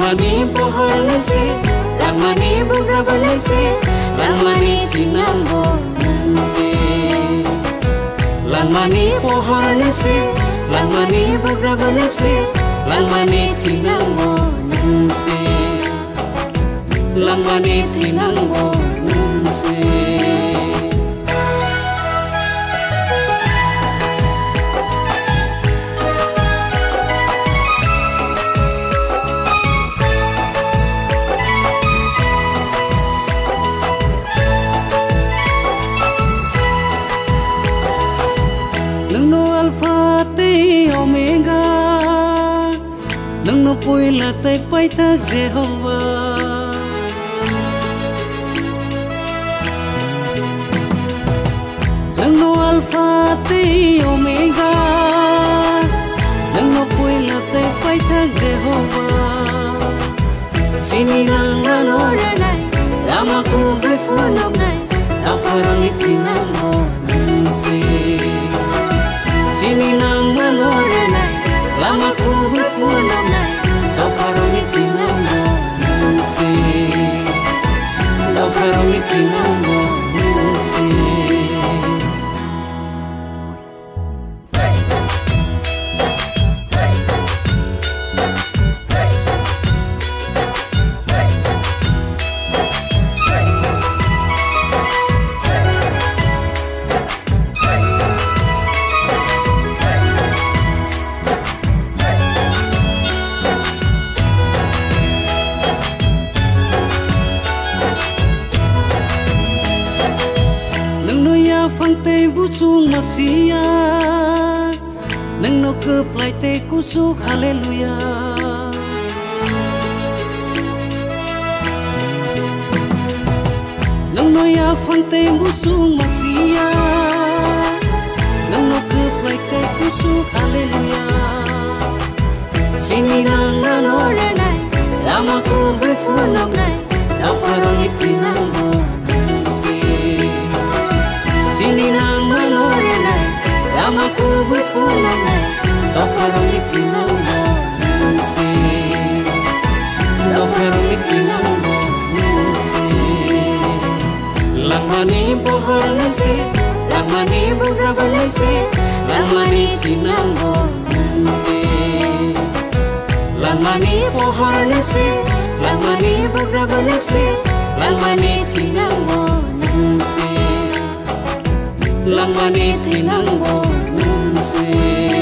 Langmani pohor lese, langmani bugra balese, langmani tinambo nse. Langmani pohor lese, langmani bugra balese, langmani tinambo nse. Langmani tinambo nse. Nungno alpha te omega, nungno poila te paita Jehovah. Nungno alpha te omega, nungno poila te paita Jehovah. Sini nang anoranai, lama ku befunam nai, afarang itinamo nse. Sini nang manoranai, lama ku befunam nai, afarang itinamo nse. Afarang itinamo nse. Phang te busung masia, nang no ke plai te kusuk haleluya. Nang no ya phang te busung masia, nang no ke plai te kusuk haleluya. Sini nang anoranai, lama ku befunam nai, afarang itinamo. Sini nang manoranai, lama ku befunam nai, afarang itinamo nse. Afarang itinamo nse. Langmani pohor lese, langmani bugra balese, langmani itinamo nse. Langmani pohor lese, langmani bugra balese, langmani itinamo nse. Langmani tinambo nse.